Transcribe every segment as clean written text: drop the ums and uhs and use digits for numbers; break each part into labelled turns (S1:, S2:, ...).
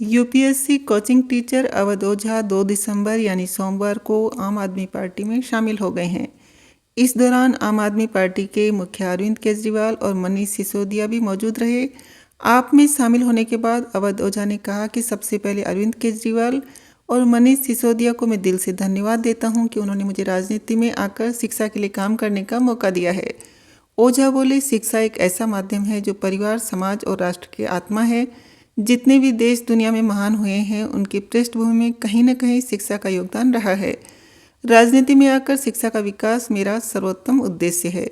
S1: UPSC coaching teacher Awadh ओझा 2 दिसंबर यानी सोमवार को आम आदमी पार्टी में शामिल हो गए हैं। इस दौरान आम आदमी पार्टी के मुखिया अरविंद केजरीवाल और मनीष सिसोदिया भी मौजूद रहे। आप में शामिल होने के बाद अवध ओझा ने कहा कि सबसे पहले अरविंद केजरीवाल और मनीष सिसोदिया को मैं दिल से धन्यवाद देता हूं कि उन्होंने मुझे राजनीति में आकर शिक्षा के लिए काम करने का मौका दिया है। ओझा बोले, शिक्षा एक ऐसा माध्यम है जो परिवार, समाज और राष्ट्र की आत्मा है। जितने भी देश दुनिया में महान हुए हैं उनकी पृष्ठभूमि में कहीं न कहीं शिक्षा का योगदान रहा है। राजनीति में आकर शिक्षा का विकास मेरा सर्वोत्तम उद्देश्य है।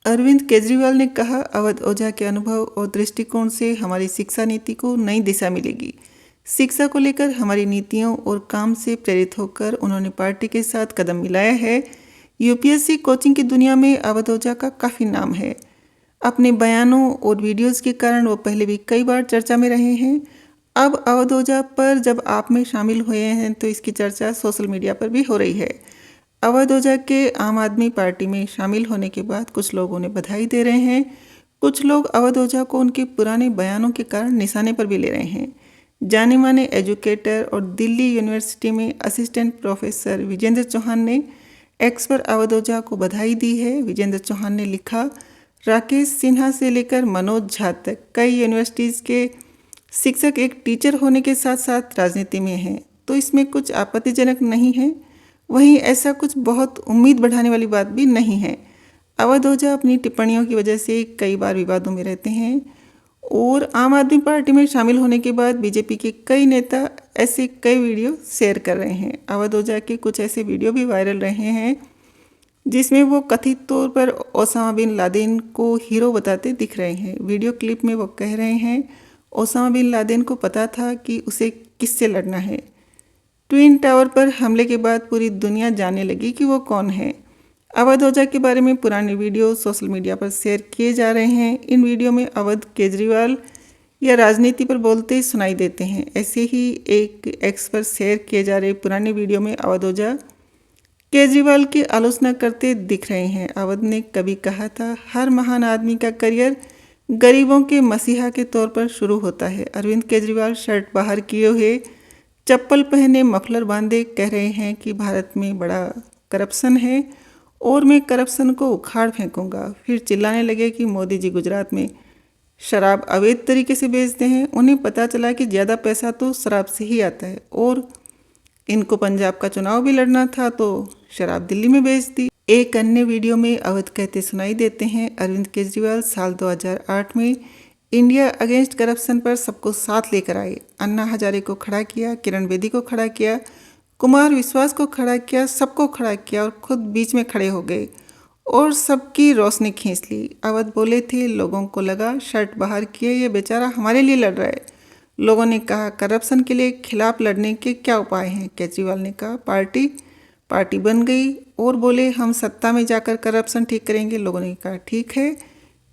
S1: अरविंद केजरीवाल ने कहा, अवध ओझा के अनुभव और दृष्टिकोण से हमारी शिक्षा नीति को नई दिशा मिलेगी। शिक्षा को लेकर हमारी नीतियों और काम से प्रेरित होकर उन्होंने पार्टी के साथ कदम मिलाया है। यूपीएससी कोचिंग की दुनिया में अवध ओझा का काफ़ी नाम है। अपने बयानों और वीडियोस के कारण वो पहले भी कई बार चर्चा में रहे हैं। अब अवध ओझा पर जब आप में शामिल हुए हैं तो इसकी चर्चा सोशल मीडिया पर भी हो रही है। अवध ओझा के आम आदमी पार्टी में शामिल होने के बाद कुछ लोग उन्हें बधाई दे रहे हैं। कुछ लोग अवध ओझा को उनके पुराने बयानों के कारण निशाने पर भी ले रहे हैं। जाने माने एजुकेटर और दिल्ली यूनिवर्सिटी में असिस्टेंट प्रोफेसर विजेंद्र चौहान ने एक्स पर अवध ओझा को बधाई दी है। विजेंद्र चौहान ने लिखा, राकेश सिन्हा से लेकर मनोज झा तक कई यूनिवर्सिटीज़ के शिक्षक एक टीचर होने के साथ साथ राजनीति में हैं, तो इसमें कुछ आपत्तिजनक नहीं है। वहीं ऐसा कुछ बहुत उम्मीद बढ़ाने वाली बात भी नहीं है। अवध ओझा अपनी टिप्पणियों की वजह से कई बार विवादों में रहते हैं और आम आदमी पार्टी में शामिल होने के बाद बीजेपी के कई नेता ऐसे कई वीडियो शेयर कर रहे हैं। अवध ओझा के कुछ ऐसे वीडियो भी वायरल रहे हैं जिसमें वो कथित तौर पर ओसामा बिन लादेन को हीरो बताते दिख रहे हैं। वीडियो क्लिप में वो कह रहे हैं, ओसामा बिन लादेन को पता था कि उसे किससे लड़ना है। ट्विन टावर पर हमले के बाद पूरी दुनिया जानने लगी कि वो कौन है। अवध ओझा के बारे में पुराने वीडियो सोशल मीडिया पर शेयर किए जा रहे हैं। इन वीडियो में अवध केजरीवाल या राजनीति पर बोलते सुनाई देते हैं। ऐसे ही एक एक्स पर शेयर किए जा रहे पुराने वीडियो में अवध ओझा केजरीवाल की आलोचना करते दिख रहे हैं। अवध ने कभी कहा था, हर महान आदमी का करियर गरीबों के मसीहा के तौर पर शुरू होता है। अरविंद केजरीवाल शर्ट बाहर किए हुए, चप्पल पहने, मफलर बांधे कह रहे हैं कि भारत में बड़ा करप्शन है और मैं करप्शन को उखाड़ फेंकूंगा। फिर चिल्लाने लगे कि मोदी जी गुजरात में शराब अवैध तरीके से बेचते हैं। उन्हें पता चला कि ज़्यादा पैसा तो शराब से ही आता है और इनको पंजाब का चुनाव भी लड़ना था तो शराब दिल्ली में बेच दी। एक अन्य वीडियो में अवध कहते सुनाई देते हैं, अरविंद केजरीवाल साल 2008 में इंडिया अगेंस्ट करप्शन पर सबको साथ लेकर आए। अन्ना हजारे को खड़ा किया, किरण बेदी को खड़ा किया, कुमार विश्वास को खड़ा किया, सबको खड़ा किया और खुद बीच में खड़े हो गए और सबकी रोशनी खींच ली। अवध बोले थे, लोगों को लगा शर्ट बाहर किए ये बेचारा हमारे लिए लड़ रहा है। लोगों ने कहा, करप्शन के लिए खिलाफ लड़ने के क्या उपाय हैं। केजरीवाल ने कहा, पार्टी बन गई और बोले हम सत्ता में जाकर करप्शन ठीक करेंगे। लोगों ने कहा ठीक है।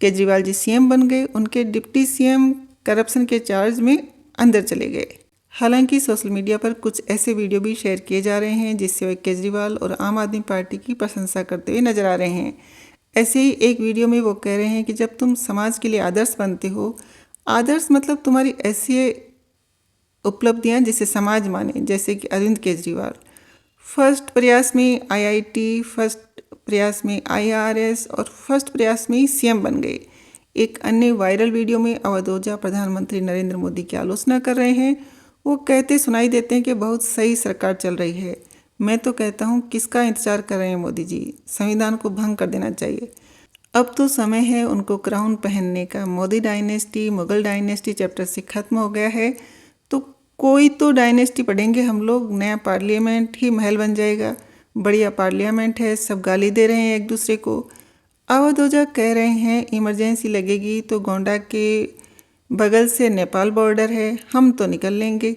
S1: केजरीवाल जी सीएम बन गए। उनके डिप्टी सीएम करप्शन के चार्ज में अंदर चले गए। हालांकि सोशल मीडिया पर कुछ ऐसे वीडियो भी शेयर किए जा रहे हैं जिससे वे केजरीवाल और आम आदमी पार्टी की प्रशंसा करते हुए नजर आ रहे हैं। ऐसे ही एक वीडियो में वो कह रहे हैं कि जब तुम समाज के लिए आदर्श बनते हो, आदर्श मतलब तुम्हारी ऐसी उपलब्धियां जिसे समाज माने, जैसे कि अरविंद केजरीवाल फर्स्ट प्रयास में आईआईटी, फर्स्ट प्रयास में आईआरएस और फर्स्ट प्रयास में ही सीएम बन गए। एक अन्य वायरल वीडियो में अवध ओझा प्रधानमंत्री नरेंद्र मोदी की आलोचना कर रहे हैं। वो कहते सुनाई देते हैं कि बहुत सही सरकार चल रही है। मैं तो कहता हूँ, किसका इंतजार कर रहे हैं मोदी जी, संविधान को भंग कर देना चाहिए। अब तो समय है उनको क्राउन पहनने का। Modi dynasty, Mughal dynasty chapter से खत्म हो गया है, तो कोई तो डायनेस्टी पढ़ेंगे हम लोग। नया पार्लियामेंट ही महल बन जाएगा। बढ़िया पार्लियामेंट है, सब गाली दे रहे हैं एक दूसरे को। अवध ओझा कह रहे हैं, इमरजेंसी लगेगी तो गोंडा के बगल से नेपाल बॉर्डर है, हम तो निकल लेंगे।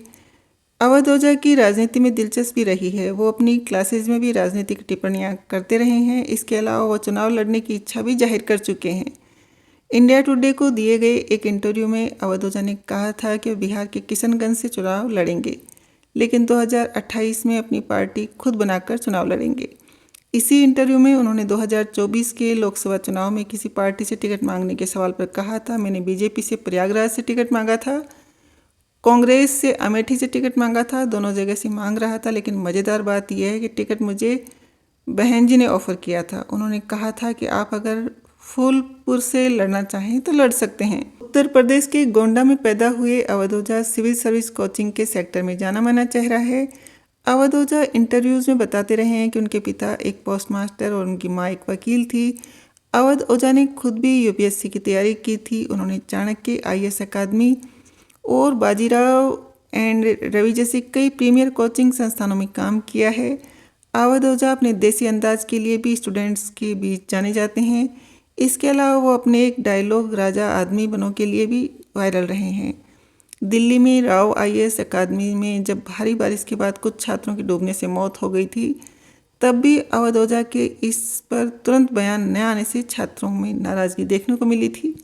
S1: अवध ओझा की राजनीति में दिलचस्पी रही है। वो अपनी क्लासेज में भी राजनीतिक टिप्पणियां करते रहे हैं। इसके अलावा वो चुनाव लड़ने की इच्छा भी जाहिर कर चुके हैं। इंडिया टुडे को दिए गए एक इंटरव्यू में अवध ओझा ने कहा था कि बिहार के किशनगंज से चुनाव लड़ेंगे, लेकिन 2028 में अपनी पार्टी खुद बनाकर चुनाव लड़ेंगे। इसी इंटरव्यू में उन्होंने 2024 के लोकसभा चुनाव में किसी पार्टी से टिकट मांगने के सवाल पर कहा था, मैंने बीजेपी से प्रयागराज से टिकट मांगा था कांग्रेस से अमेठी से टिकट मांगा था, दोनों जगह से मांग रहा था, लेकिन मज़ेदार बात यह है कि टिकट मुझे बहन जी ने ऑफ़र किया था। उन्होंने कहा था कि आप अगर फूलपुर से लड़ना चाहें तो लड़ सकते हैं। उत्तर प्रदेश के गोंडा में पैदा हुए अवध ओझा सिविल सर्विस कोचिंग के सेक्टर में जाना माना चेहरा है। अवध ओझा इंटरव्यूज़ में बताते रहे हैं कि उनके पिता एक पोस्ट मास्टर और उनकी माँ एक वकील थी। अवध ओझा ने खुद भी यूपीएससी की तैयारी की थी। उन्होंने चाणक्य आईएएस अकादमी और बाजीराव एंड रवि जैसे कई प्रीमियर कोचिंग संस्थानों में काम किया है। अवध ओझा अपने देसी अंदाज के लिए भी स्टूडेंट्स के बीच जाने जाते हैं। इसके अलावा वो अपने एक डायलॉग राजा आदमी बनो के लिए भी वायरल रहे हैं। दिल्ली में राव आईएएस अकादमी में जब भारी बारिश के बाद कुछ छात्रों की डूबने से मौत हो गई थी, तब भी अवध ओझा के इस पर तुरंत बयान न आने से छात्रों में नाराज़गी देखने को मिली थी।